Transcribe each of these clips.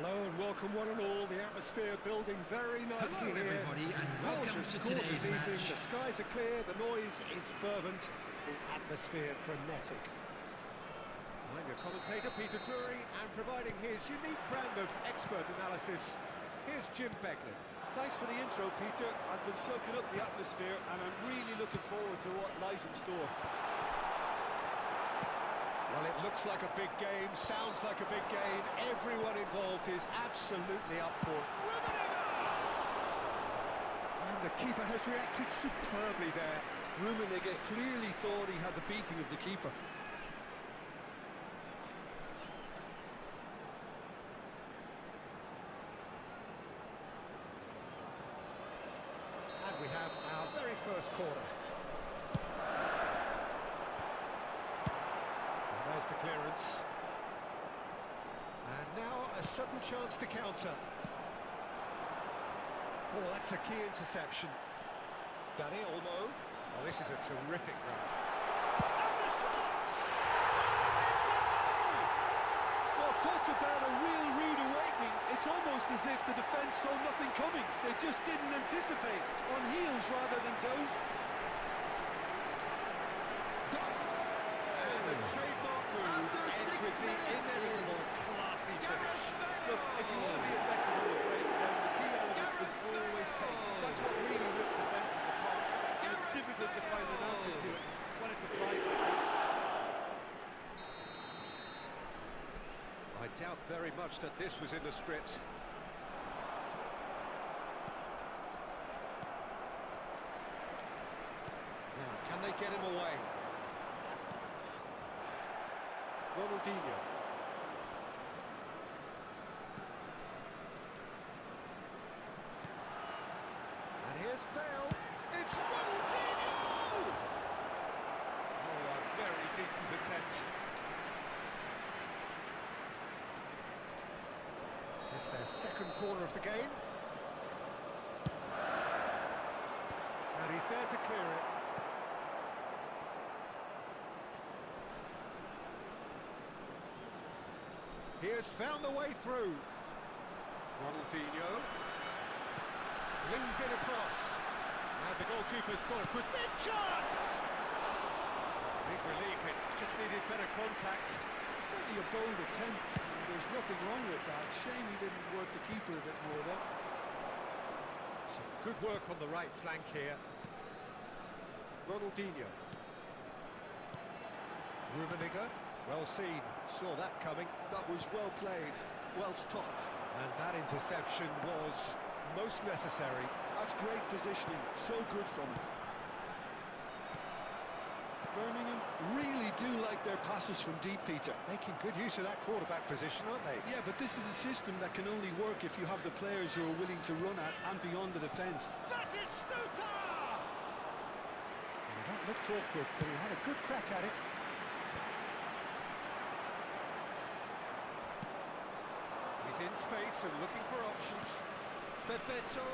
Hello and welcome one and all. The atmosphere building very nicely Hello, here. everybody, and welcome Gorgeous, to gorgeous today's evening. match. The skies are clear, the noise is fervent, the atmosphere frenetic. I'm your commentator, Peter Drury, and providing his unique brand of expert analysis, here's Jim Beglin. Thanks for the intro, Peter. I've been soaking up the atmosphere and I'm really looking forward to what lies in store. Well, it looks like a big game, sounds like a big game. Everyone involved is absolutely up for it. And the keeper has reacted superbly there. Rummenigge clearly thought he had the beating of the keeper. And we have our very first corner. There's the clearance. And now a sudden chance to counter. Oh, that's a key interception. Danny Olmo. Oh, this is a terrific run. And the shot! Well, talk about a real rude awakening. It's almost as if the defence saw nothing coming. They just didn't anticipate. On heels rather than toes. And the trademark move ends with the inevitable classy finish. Look, if you want to be effective on the break, then the key element is always pace. That's what really rips defences apart. And it's difficult to find an answer to it when it's applied like that. I doubt very much that this was in the script. Now, can they get him away? Ronaldinho. And here's Bale. It's Ronaldinho! Oh, a very decent attempt. It's their second corner of the game. And he's there to clear it. He has found the way through. Ronaldinho flings it across. And the goalkeeper's got a good big chance! Big relief, it just needed better contact. Certainly a bold attempt. There's nothing wrong with that. Shame he didn't work the keeper a bit more though. Some good work on the right flank here. Ronaldinho. Rummenigge, well seen, saw that coming. That was well played, well stopped. And that interception was most necessary. That's great positioning, so good from him. Birmingham really do like their passes from deep, Peter. Making good use of that quarterback position, aren't they? Yeah, but this is a system that can only work if you have the players who are willing to run at and beyond the defence. That is Stuta! Well, that looked awkward, but he had a good crack at it. He's in space and looking for options. Bebeto.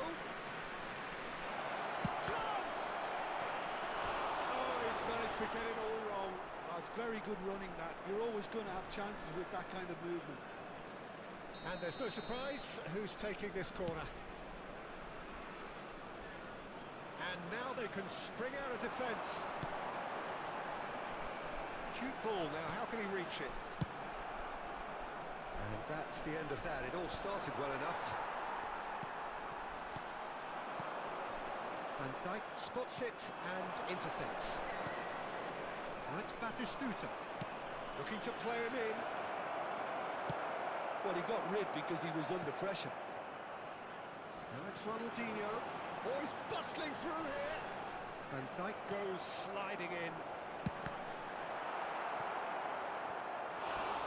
Chance! Oh, he's managed to get it all wrong. Oh, it's very good running, that. You're always going to have chances with that kind of movement. And there's no surprise who's taking this corner. And now they can spring out of defence. Cute ball now, how can he reach it? And that's the end of that. It all started well enough. Van Dijk spots it and intercepts. Now it's Batistuta. Looking to play him in. Well, he got rid because he was under pressure. Now it's Ronaldinho. Oh, he's bustling through here. Van Dijk goes sliding in.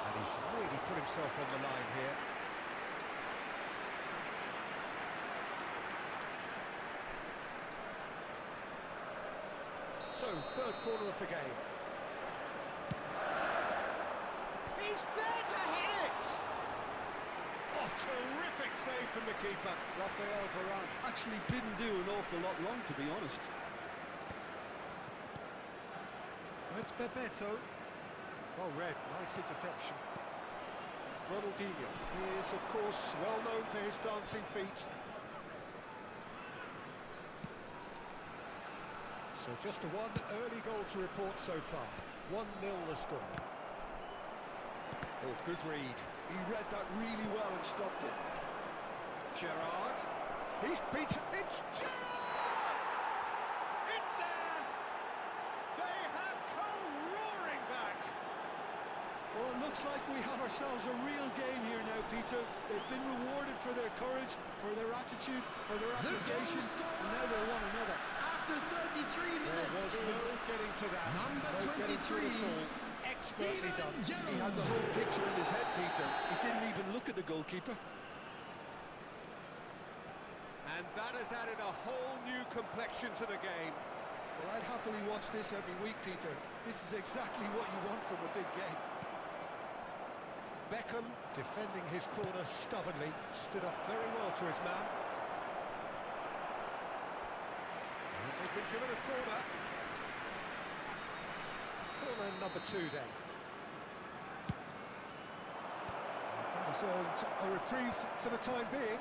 And he's really put himself on the line here. So, third corner of the game. He's there to hit it! Oh, terrific save from the keeper. Rafael Varane actually didn't do an awful lot wrong, to be honest. It's Bebeto. Well read, nice interception. Ronaldinho. He is, of course, well known for his dancing feet. So just the one early goal to report so far. 1-0 the score. Oh, good read. He read that really well and stopped it. Gerrard. He's beaten. It's Gerrard! It's there! They have come roaring back! Well, it looks like we have ourselves a real game here now, Peter. They've been rewarded for their courage, for their attitude, for their application, and now they want another. After 33 minutes, there was no getting to that. Number no 23, getting to it at all. Expertly done. He had the whole picture in his head, Peter. He didn't even look at the goalkeeper. And that has added a whole new complexion to the game. Well, I'd happily watch this every week, Peter. This is exactly what you want from a big game. Beckham, defending his corner stubbornly, stood up very well to his man. And they've been given a corner. Corner number 2 then. That has earned a reprieve for the time being.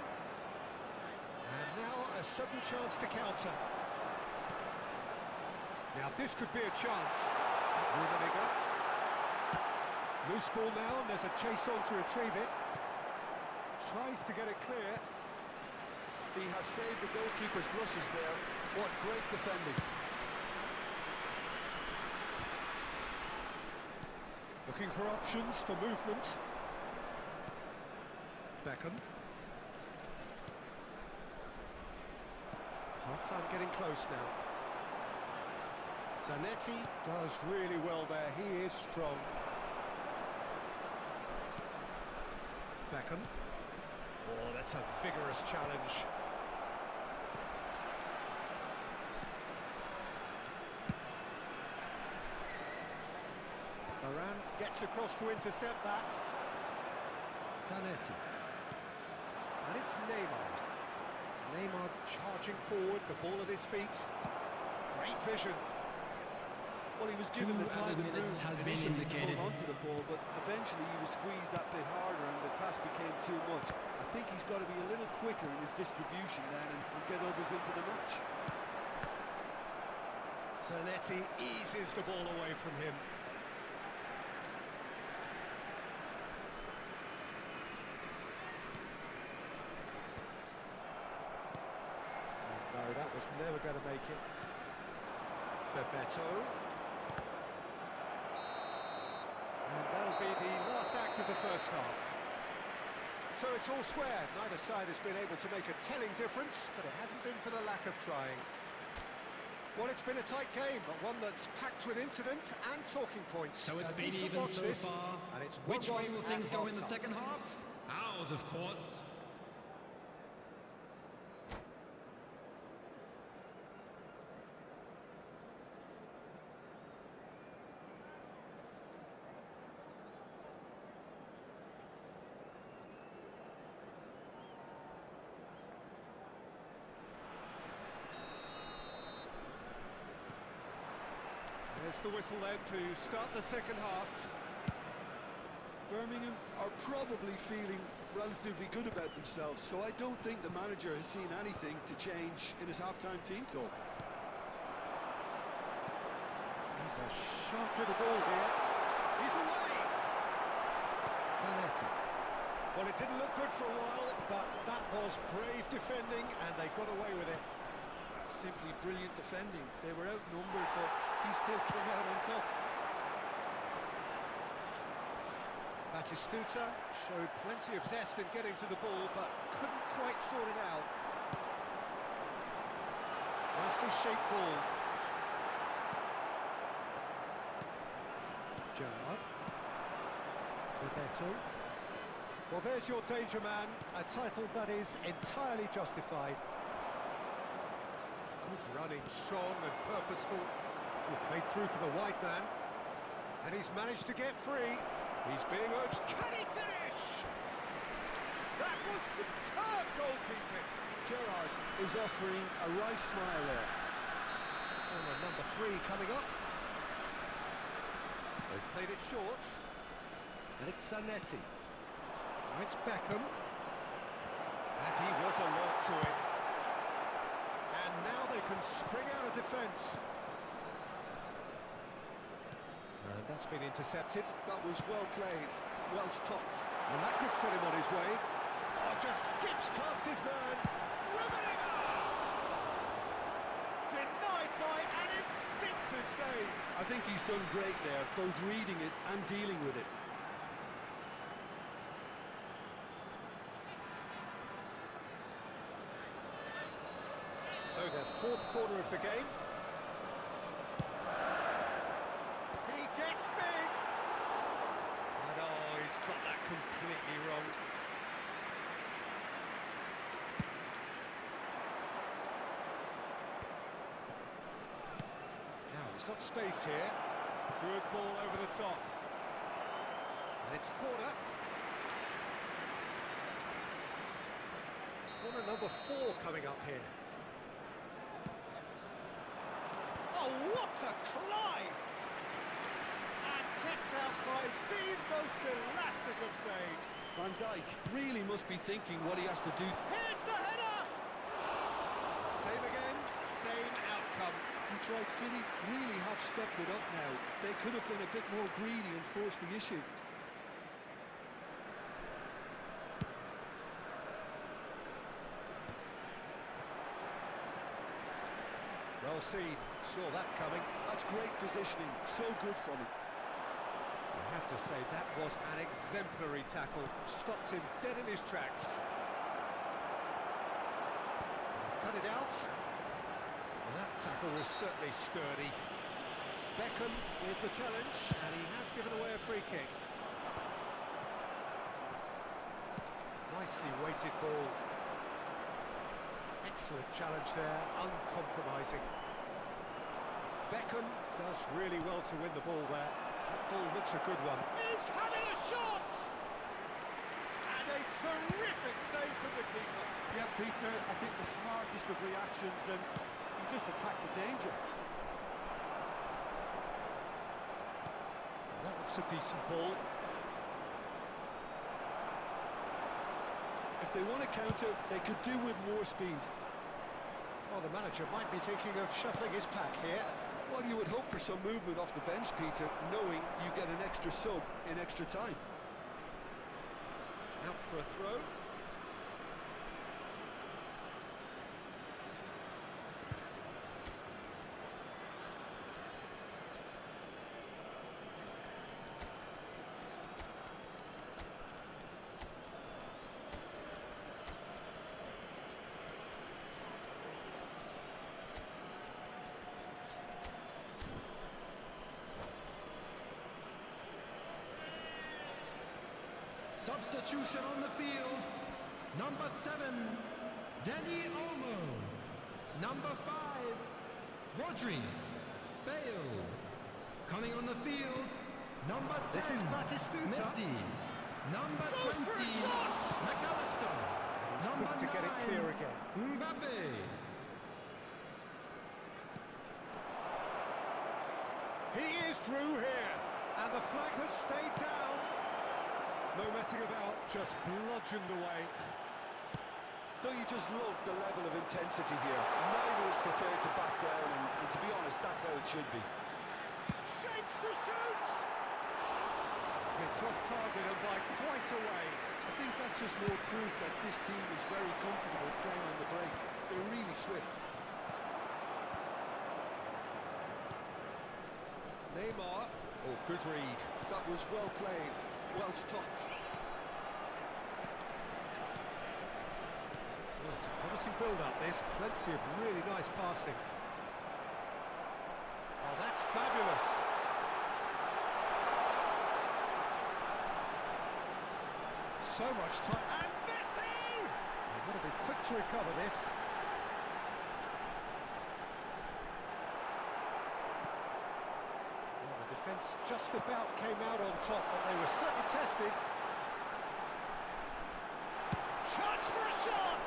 And now a sudden chance to counter. Now this could be a chance. Rummenigge. Loose ball now, and there's a chase on to retrieve it. Tries to get it clear. He has saved the goalkeeper's blushes there. What great defending. Looking for options for movement. Beckham. Half-time getting close now. Zanetti does really well there. He is strong. Beckham. Oh, that's a vigorous challenge. Moran gets across to intercept that. Zanetti. And it's Neymar. Neymar charging forward, the ball at his feet. Great vision. Well, he was given the time and room initially to hold on to the ball, but eventually he was squeezed that bit harder and the task became too much. I think he's got to be a little quicker in his distribution then and get others into the match. Zanetti eases the ball away from him. No, that was never going to make it. Bebeto. And that'll be the last act of the first half. So it's all square. Neither side has been able to make a telling difference, but it hasn't been for the lack of trying. Well, it's been a tight game, but one that's packed with incident and talking points. So it's been even so far. And it's Which way will things go in the second half? Ours, of course. There's the whistle then to start the second half. Birmingham are probably feeling relatively good about themselves, so I don't think the manager has seen anything to change in his half-time team talk. He's a shot to the ball here. He's away! Zanetti. Well, it didn't look good for a while, but that was brave defending, and they got away with it. That's simply brilliant defending. They were outnumbered, but he still came out on top. Batistuta showed plenty of zest in getting to the ball, but couldn't quite sort it out. Nicely shaped ball. Gerrard. Bebeto. Well, there's your danger man, a title that is entirely justified. Good running, strong and purposeful. He played through for the wide man, and he's managed to get free. He's being urged. Can he finish? That was superb goalkeeping. Gerrard is offering a right smile there. Corner number 3 coming up. They've played it short, and it's Zanetti. Now it's Beckham. And he was alert to it. And now they can spring out of defence. And that's been intercepted. That was well played, well stopped. And that could set him on his way. Oh, just skips past his man. Rubeninger! Denied by an instinctive save. I think he's done great there, both reading it and dealing with it. So their fourth corner of the game. He gets big! And oh, he's got that completely wrong. Now he's got space here. Good ball over the top. And it's corner. Corner number 4 coming up here. Oh, what a climb! And kept out by the most elastic of saves. Van Dijk really must be thinking what he has to do. Here's the header! Same again, same outcome. Detroit City really have stepped it up now. They could have been a bit more greedy and forced the issue. Well seen, saw that coming. That's great positioning, so good from him. I have to say, that was an exemplary tackle. Stopped him dead in his tracks. He's cut it out. Well, that tackle was certainly sturdy. Beckham with the challenge, and he has given away a free kick. Nicely weighted ball. Excellent challenge there, uncompromising. Beckham does really well to win the ball there. That ball looks a good one. He's having a shot! And a terrific save from the keeper. Yeah, Peter, I think the smartest of reactions, and he just attacked the danger. Well, that looks a decent ball. If they want to counter, they could do with more speed. Well, the manager might be thinking of shuffling his pack here. Well, you would hope for some movement off the bench, Peter, knowing you get an extra sub in extra time. Out for a throw. Substitution on the field. Number 7, Danny Olmo. Number 5, Rodri. Bale. Coming on the field, number 10, This is Batistuta. Messi. Number Goes 20, for a shot! McAllister. He's Number quick to 9, get it clear again. Mbappe. He is through here, and the flag has stayed down. No messing about, just bludgeoned away. Don't you just love the level of intensity here? Neither is prepared to back down, and to be honest, that's how it should be. Shapes to shoot! It's off target and by quite a way. I think that's just more proof that this team is very comfortable playing on the break. They're really swift. Neymar. Oh, good read. That was well played, well stopped. Well, it's a promising build-up, this. Plenty of really nice passing. Oh, that's fabulous. So much time. And Messi! They've got to be quick to recover this. Well, the defence just about came out on top, but they were certainly tested. Chance for a shot!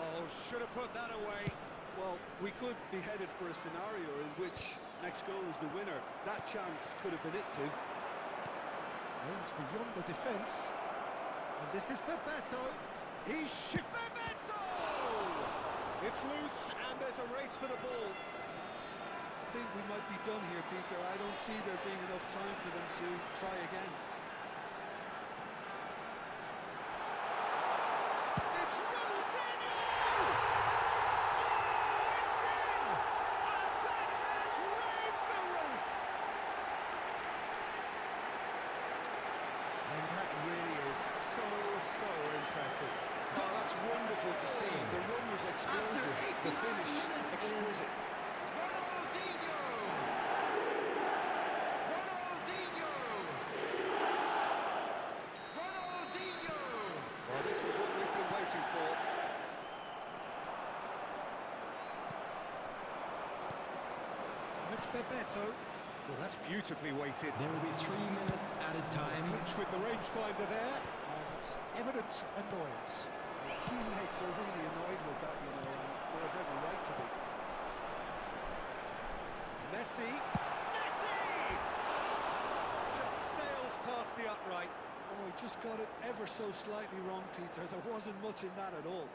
Oh, should have put that away. Well, we could be headed for a scenario in which next goal is the winner. That chance could have been it too. Aims beyond the defence. And this is Bebeto. He's shifted. Bebeto! It's loose, and there's a race for the ball. I think we might be done here, Peter. I don't see there being enough time for them to try again. It's Ronaldinho! It's in! And that has raised the roof! And that really is so impressive. Oh, that's wonderful to see. The run was explosive. The finish, exquisite. Ronaldinho! Ronaldinho! Ronaldinho! Well, this is what we've been waiting for. It's Bebeto. Well, that's beautifully weighted. There will be 3 minutes added time. Clinch with the rangefinder there. And it's evident annoyance. His teammates are really annoyed with that, you know, and they have every right to be. Messi! Messi! Just sails past the upright. Oh, he just got it ever so slightly wrong, Peter. There wasn't much in that at all.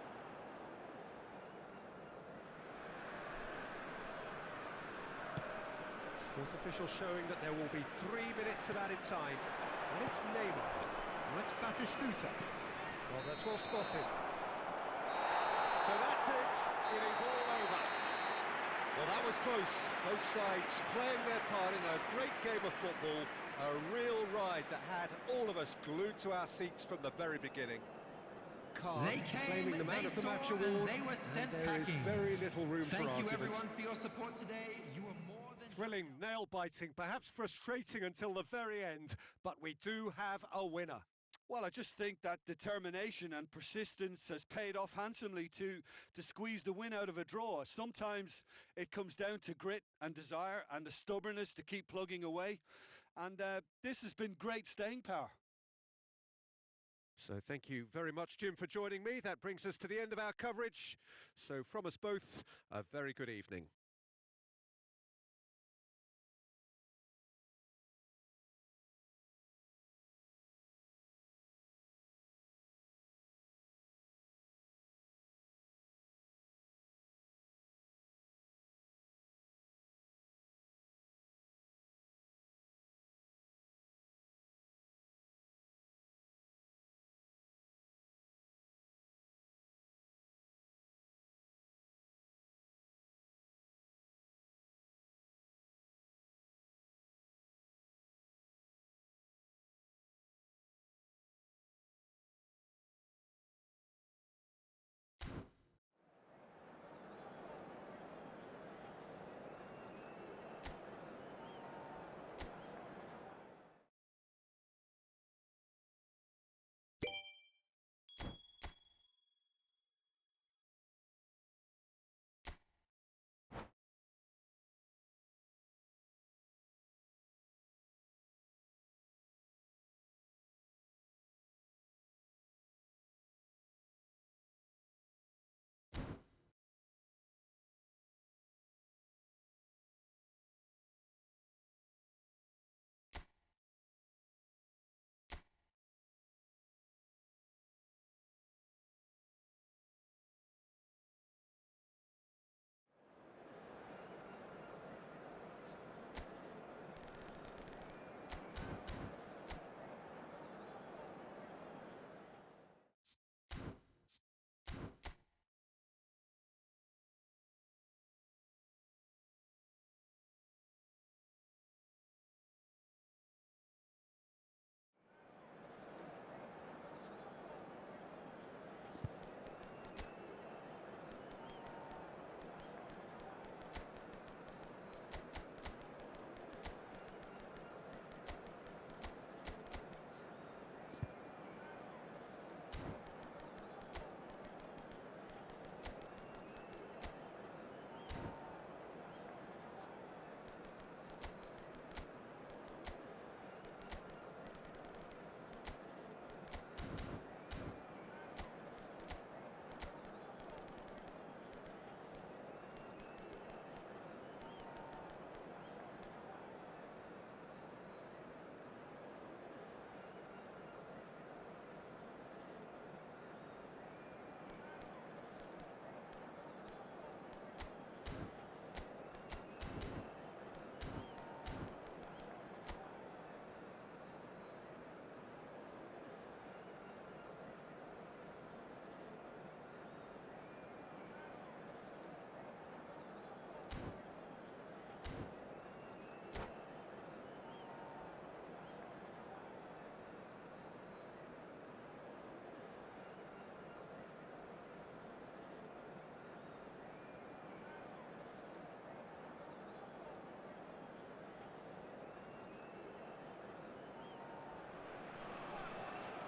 Fourth official showing that there will be 3 minutes of added time. And it's Neymar. And it's Batistuta. Well, that's well spotted. So that's it. It is all over. Well, that was close. Both sides playing their part in a great game of football. A real ride that had all of us glued to our seats from the very beginning. Calm, They came, claiming the man they of the saw, match and award. they were sent And there is packing. very little room for Thank you argument. everyone for your support today. You were more than Thrilling, nail-biting, perhaps frustrating until the very end, but we do have a winner. Well, I just think that determination and persistence has paid off handsomely to squeeze the win out of a draw. Sometimes it comes down to grit and desire and the stubbornness to keep plugging away. And this has been great staying power. So thank you very much, Jim, for joining me. That brings us to the end of our coverage. So from us both, a very good evening.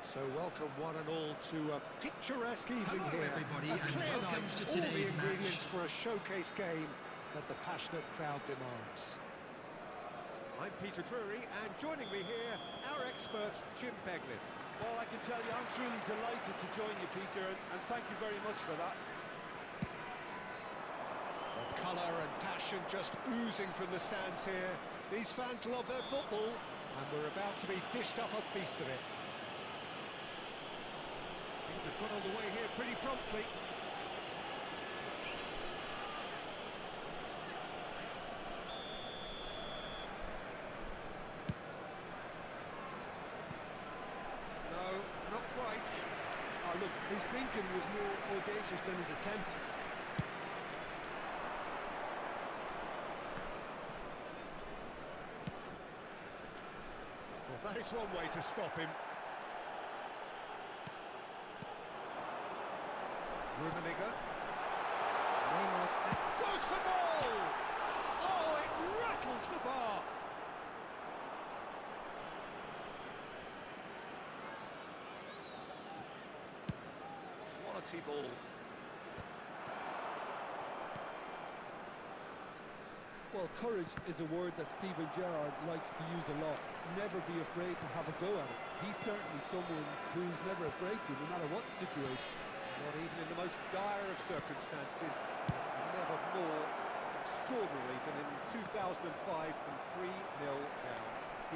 So welcome one and all to a picturesque evening Hello, here. everybody, A and clear welcome night, to all the today's ingredients match. for a showcase game that the passionate crowd demands. I'm Peter Drury, and joining me here, our expert, Jim Beglin. Well, I can tell you, I'm truly delighted to join you, Peter, and thank you very much for that. The colour and passion just oozing from the stands here. These fans love their football, and we're about to be dished up a feast of it. Things have got underway here pretty promptly. No, not quite. Oh, look, his thinking was more audacious than his attempt. Well, that is one way to stop him. Rummenigge. Neymar goes for goal! Oh, it rattles the bar! Quality ball. Well, courage is a word that Steven Gerrard likes to use a lot. Never be afraid to have a go at it. He's certainly someone who's never afraid to, no matter what the situation. Not even in the most dire of circumstances, never more extraordinary than in 2005 from 3-0 down.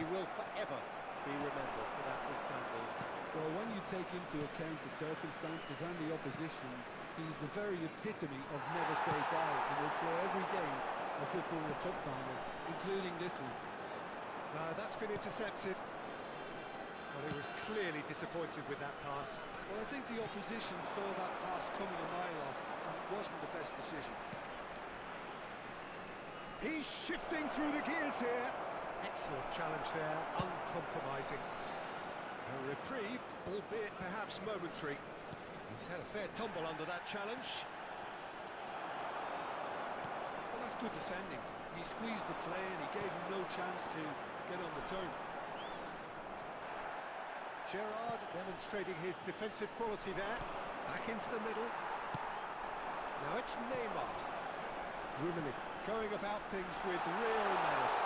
He will forever be remembered for that Istanbul. Well, when you take into account the circumstances and the opposition, he's the very epitome of never say die, and will play every game as if we're in a cup final, including this one. That's been intercepted. Well, he was clearly disappointed with that pass. Well, I think the opposition saw that pass coming a mile off, and it wasn't the best decision. He's shifting through the gears here. Excellent challenge there, uncompromising. A reprieve, albeit perhaps momentary. He's had a fair tumble under that challenge. Well, that's good defending. He squeezed the play and he gave him no chance to get on the turn. Gerrard demonstrating his defensive quality there. Back into the middle. Now it's Neymar. Rummenigge going about things with real menace.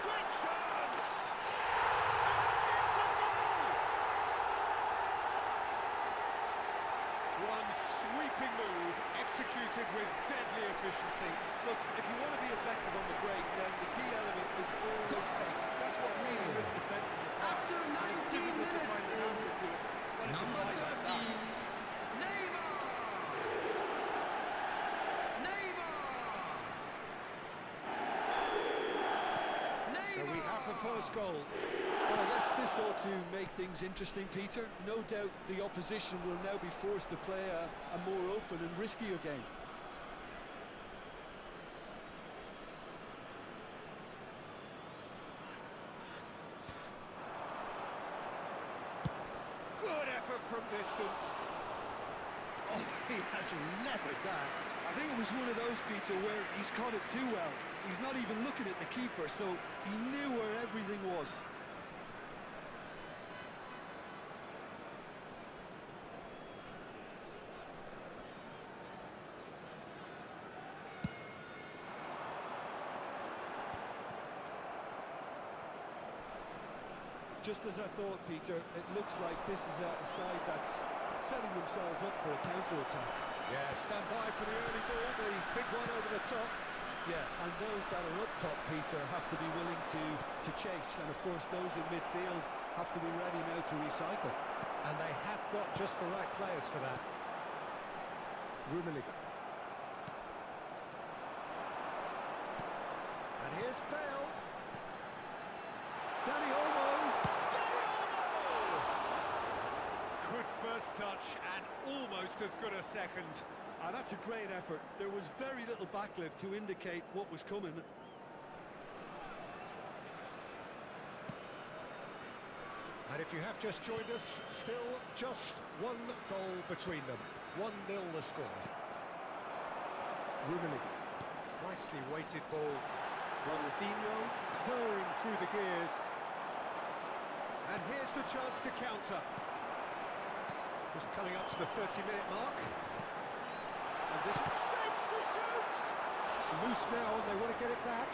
Great chance! And it's a goal! One sweeping move executed with deadly efficiency. Look, if you want to be effective on the break, then the key element is always pace. That's what really rips defences apart. After And it's 90 difficult to find an minutes, answer to it when it's number applied like that. 30, Neymar! So we have the first goal. Well, I guess this ought to make things interesting, Peter. No doubt the opposition will now be forced to play a more open and riskier game. Good effort from distance. Oh, he has leathered that. I think it was one of those, Peter, where he's caught it too well. He's not even looking at the keeper, so he knew where everything was. Just as I thought, Peter, it looks like this is a side that's setting themselves up for a counter-attack. Yeah, stand by for the early ball, the big one over the top. Yeah, and those that are up top, Peter, have to be willing to chase. And, of course, those in midfield have to be ready now to recycle. And they have got just the right players for that. Rummenigge. And here's Bale. Dani Olmo. Dani Olmo! Good first touch and almost as good a second. That's a great effort. There was very little backlift to indicate what was coming. And if you have just joined us, still just one goal between them. 1-0 the score. Rummenigge. Nicely weighted ball. Ronaldinho purring through the gears. And here's the chance to counter. Just coming up to the 30-minute mark. And this shapes to shoot! It's loose now and they want to get it back.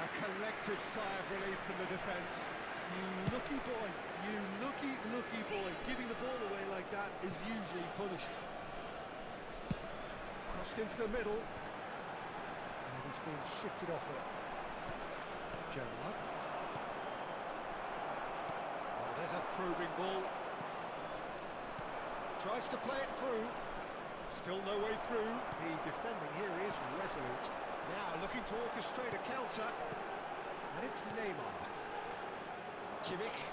A collective sigh of relief from the defence. You lucky boy, you lucky boy. Giving the ball away like that is usually punished. Crossed into the middle. And he's being shifted off it. Gerrard. Oh, there's a probing ball. Tries to play it through. Still no way through. The defending here is resolute. Now looking to orchestrate a counter. And it's Neymar. Kimmich.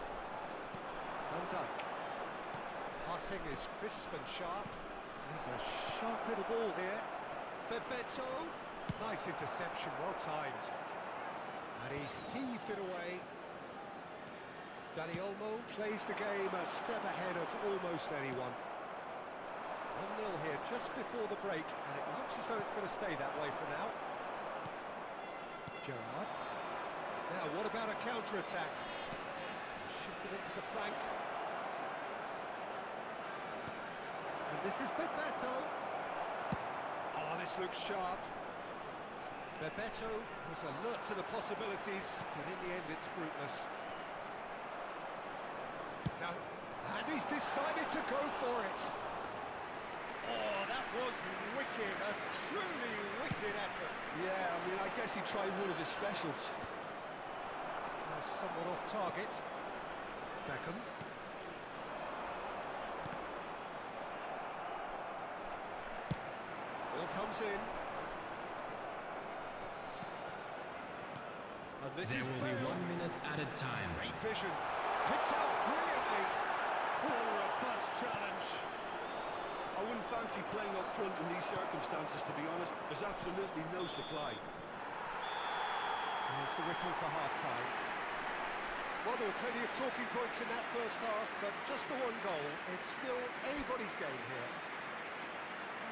Van Dijk. Passing is crisp and sharp. There's a sharp little ball here. Bebeto. Nice interception, well timed. And he's heaved it away. Dani Olmo plays the game a step ahead of almost anyone. 1-0 here just before the break, and it looks as though it's going to stay that way for now. Gerrard. Now, what about a counter-attack? Shifted into the flank. And this is Bebeto. Oh, this looks sharp. Bebeto was alert to the possibilities, but in the end it's fruitless. Now, and he's decided to go for it. Oh, that was wicked, a truly wicked effort. Yeah, I mean, I guess he tried one of his specials. Somewhat off target. Beckham. Ball comes in. And this there is will be 1 minute added time. Great vision. Picked out brilliantly. Oh, robust challenge. I wouldn't fancy playing up front in these circumstances, to be honest. There's absolutely no supply. Here's the whistle for half-time. Well, there were plenty of talking points in that first half, but just the one goal. It's still anybody's game here.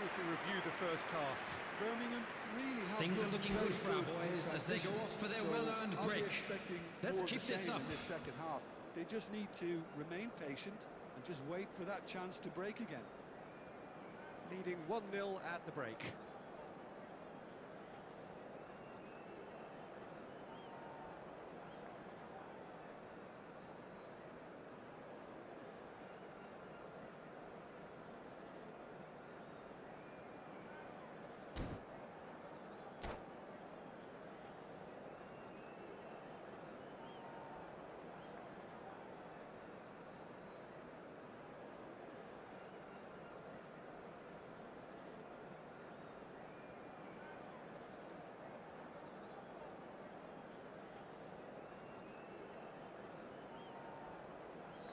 We can review the first half. Birmingham really have Things are looking good for our boys as they go off for their well-earned break. I'll be expecting Let's more keep of the this same up. in this second half. They just need to remain patient and just wait for that chance to break again. Leading 1-0 at the break.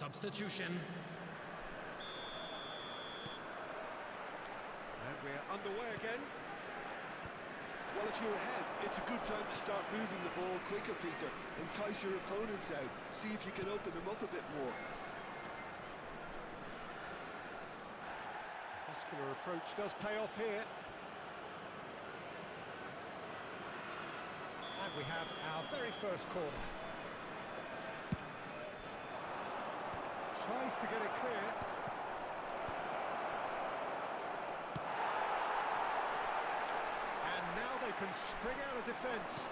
Substitution. And we're underway again. Well, if you're ahead, it's a good time to start moving the ball quicker, Peter. Entice your opponents out. See if you can open them up a bit more. Muscular approach does pay off here. And we have our very first corner. Tries to get it clear. And now they can spring out of defence.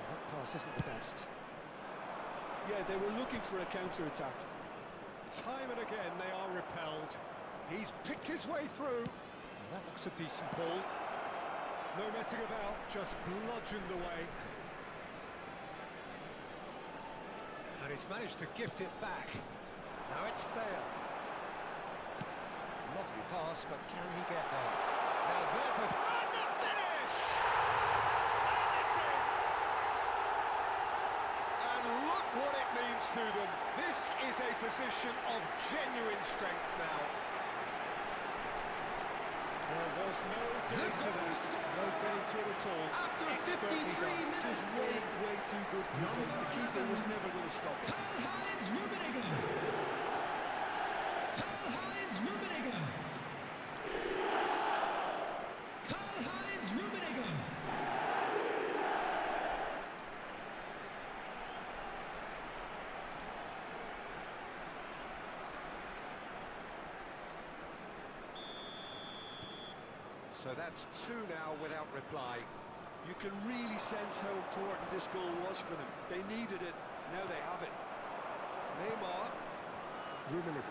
That pass isn't the best. Yeah, they were looking for a counter-attack. Time and again they are repelled. He's picked his way through. That looks a decent ball. No messing about, just bludgeoned away. And he's managed to gift it back. Now it's Bale. Lovely pass, but can he get there? Now there's a... And the finish! And it's in! And look what it means to them. This is a position of genuine strength now. There was no getting to that. No getting to it at all. After Expertly 53 done. minutes, Just way too good, Peter. The keeper was never going to stop it. Karl-Heinz Rummenigge. Karl-Heinz Rummenigge. Karl-Heinz Rummenigge. So that's two now without reply. You can really sense how important this goal was for them. They needed it, now they have it. Neymar. Rummenigge.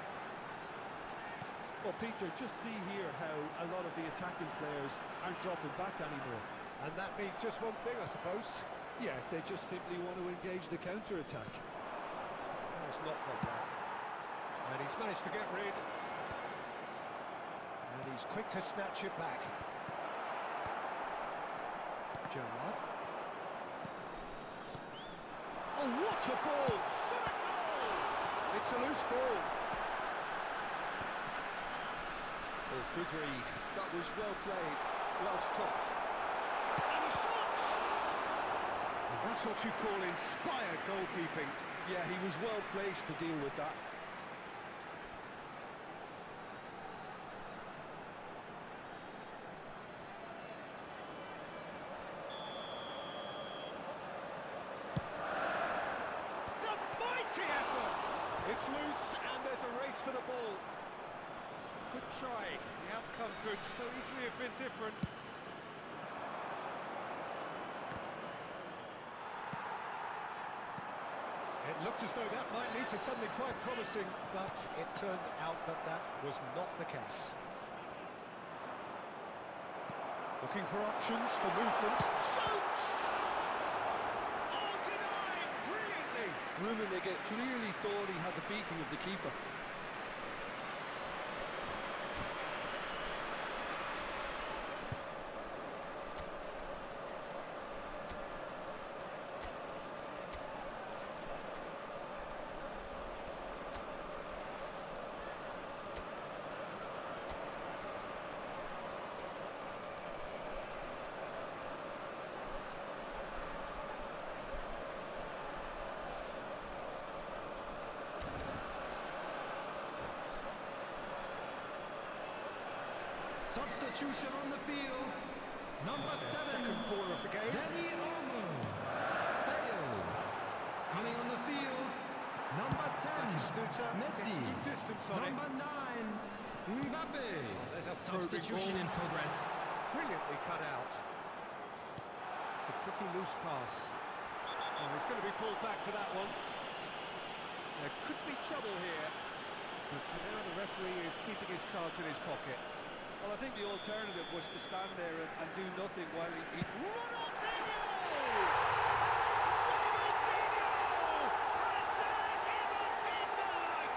Well, Peter, just see here how a lot of the attacking players aren't dropping back anymore. And that means just one thing, I suppose. Yeah, they just simply want to engage the counter-attack. Oh, it's not gone there. And he's managed to get rid. And he's quick to snatch it back. Gerrard. Oh, what a ball! What a goal! It's a loose ball. Oh, good read. That was well played, well stopped. And a shot! And that's what you call inspired goalkeeping. Yeah, he was well placed to deal with that. It's a mighty effort! It's loose and there's a race for the ball. Good try. The outcome could so easily have been different. It looked as though that might lead to something quite promising, but it turned out that that was not the case. Looking for options for movement. Shoots! Oh, denied! Brilliantly! Rummenigge clearly thought he had the beating of the keeper. Substitution on the field. Number 7. Second corner of the game. Danny Olmo. Bale. Coming on the field. Number 10. Batistuta Messi. gets good distance on it. Number 9. Mbappe. There's a Substitution in progress. Brilliantly cut out. It's a pretty loose pass. Oh, he's going to be pulled back for that one. There could be trouble here. But for now, the referee is keeping his cards in his pocket. Well, I think the alternative was to stand there and do nothing while he... Ronaldinho! Ronaldinho! Has that ever been like?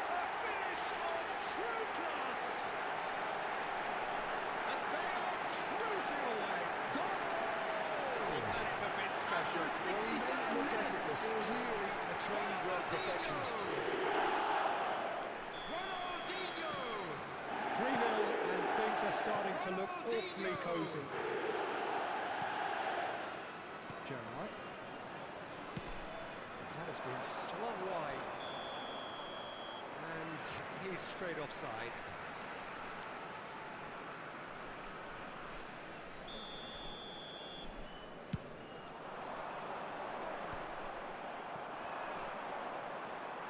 A finish of true class! And they are cruising away. Goal! That is a bit special. Well, he made it look effortless. Clearly a training-bred perfectionist. 3-0, and things are starting to look awfully cosy. Gerrard. That has been slung wide. And he's straight offside.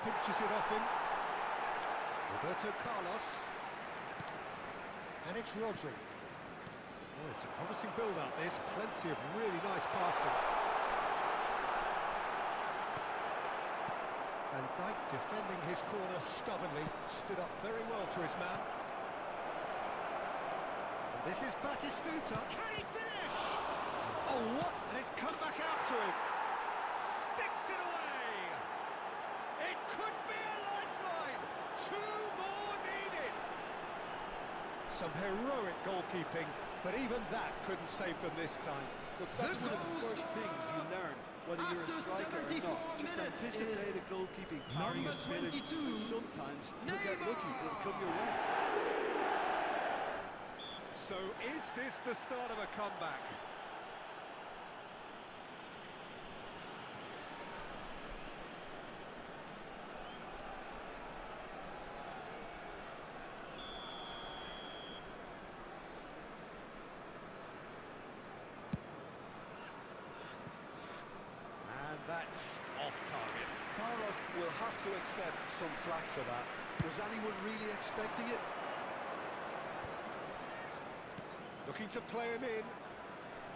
Pinches it off him. Roberto Carlos. And it's Rodri. Oh, it's a promising build-up, this. Plenty of really nice passing. And Dijk, defending his corner stubbornly, stood up very well to his man. And this is Batistuta. Can he finish? Oh, what? And it's come back out to him. Sticks it away. It could be a lifeline. 2 more needed. Some heroic goalkeeping, but even that couldn't save them this time. Look, that's one of the first things you learn, whether you're a striker or not. Just anticipate a goalkeeping parry or spillage, and sometimes you'll get lucky, it'll come your way. So is this the start of a comeback? That's off target. Carlos will have to accept some flack for that. Was anyone really expecting it? Looking to play him in.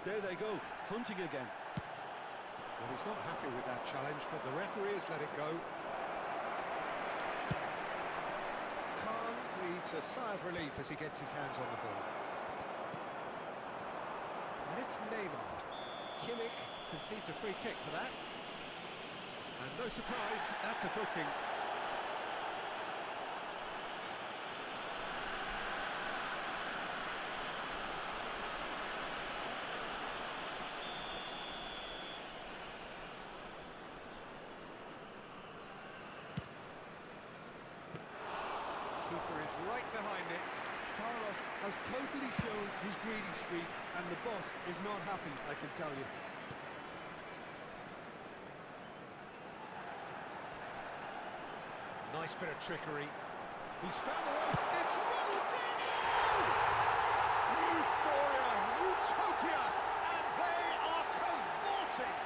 There they go, hunting again. Well, he's not happy with that challenge, but the referee has let it go. Khan breathes a sigh of relief as he gets his hands on the ball. And it's Neymar. Kimmich concedes a free kick for that. And no surprise, that's a booking. Keeper is right behind it. Carlos has totally shown his greedy streak, and the boss is not happy, I can tell you. Nice bit of trickery. He's found the way. It's Ronaldinho! Euphoria, utopia, and they are cavorting.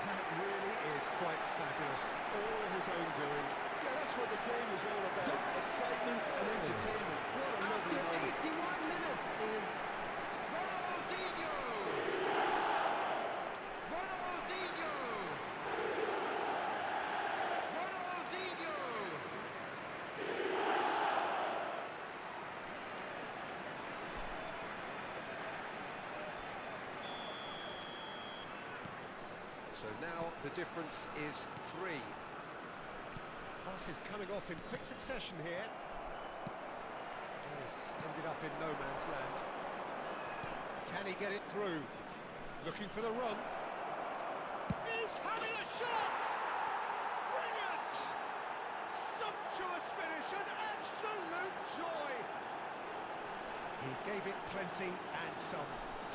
That really is quite fabulous. All his own doing. Yeah, that's what the game is all about. Excitement and entertainment. What a lovely moment. After 81 minutes is Ronaldinho! Ronaldinho! Ronaldinho! So now the difference is 3. Pass is coming off in quick succession here. Yes, ended up in no man's land. Can he get it through? Looking for the run. He's having a shot! Brilliant! Sumptuous finish, an absolute joy! He gave it plenty and some.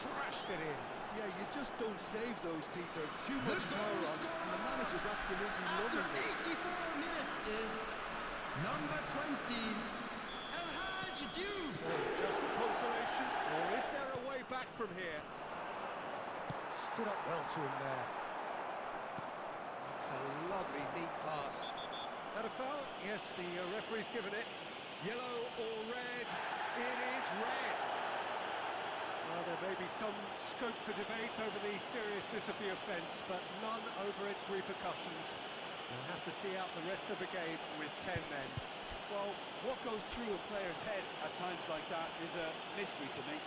Thrashed it in. Yeah, you just don't save those, Peter. Too much power on, and the manager's absolutely loving this. After 84 minutes is number 20, El Hadj Diouf. So, just a consolation, or is there a way back from here? Stood up well to him there. That's a lovely, neat pass. That a foul? Yes, the referee's given it. Yellow or red? It is red. Well, there may be some scope for debate over the seriousness of the offence, but none over its repercussions. We'll have to see out the rest of the game with 10 men. Well, what goes through a player's head at times like that is a mystery to me.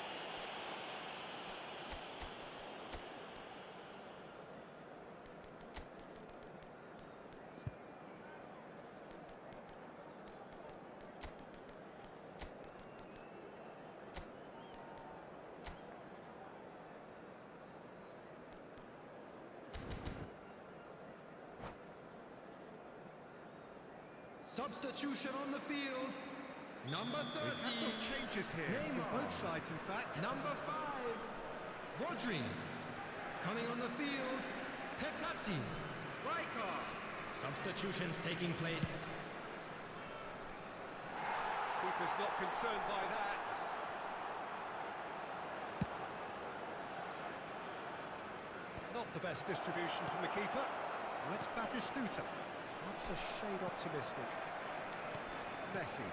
Substitution on the field. Number 30. We have no changes here Neymar. from both sides, in fact. Number 5. Rodri. Coming on the field. Casi. Riker. Substitutions taking place. Keeper's not concerned by that. Not the best distribution from the keeper. Well, it's Batistuta. That's a shade optimistic. Messi.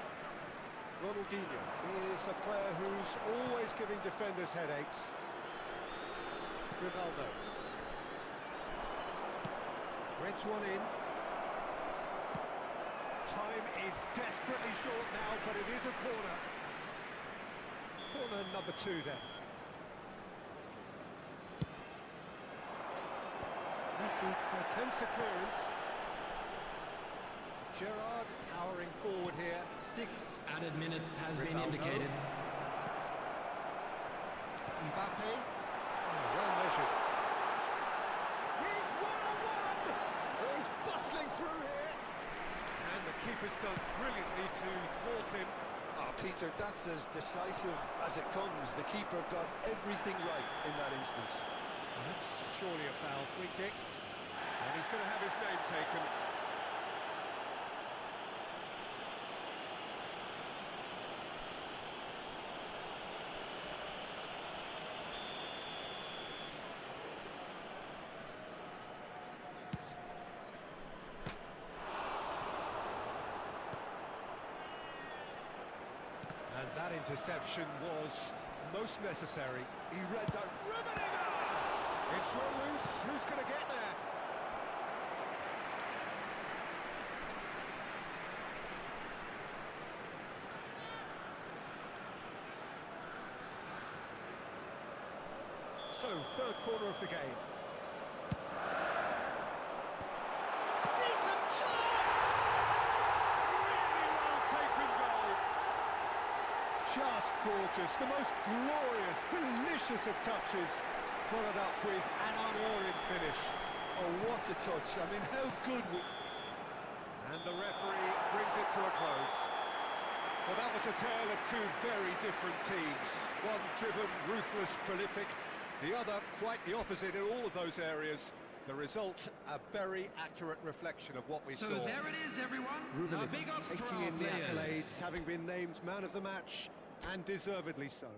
Ronaldinho is a player who's always giving defenders headaches. Rivaldo. Threads one in. Time is desperately short now, but it is a corner. Corner number 2 then. Messi attempts a clearance. Gerrard powering forward here. 6 added minutes has been Rivaldo. indicated. Mbappe. Oh, well measured. He's one-on-one! Oh, he's bustling through here. And the keeper's done brilliantly to thwart him. Oh, Peter, that's as decisive as it comes. The keeper got everything right in that instance. Well, that's surely a foul. Free kick. And he's going to have his name taken. That interception was most necessary. He read that. Rummenigge! It's run loose. Who's going to get there? So, third corner of the game. Decent chance! Really well taken goal. Just gorgeous. The most glorious, delicious of touches. Followed up with an unerring finish. Oh, what a touch. I mean, how good... And the referee brings it to a close. Well, that was a tale of two very different teams. One driven, ruthless, prolific. The other, quite the opposite in all of those areas. The result, a very accurate reflection of what we saw. So there it is, everyone. Now big ups for taking our in the players. accolades, having been named man of the match, and deservedly so.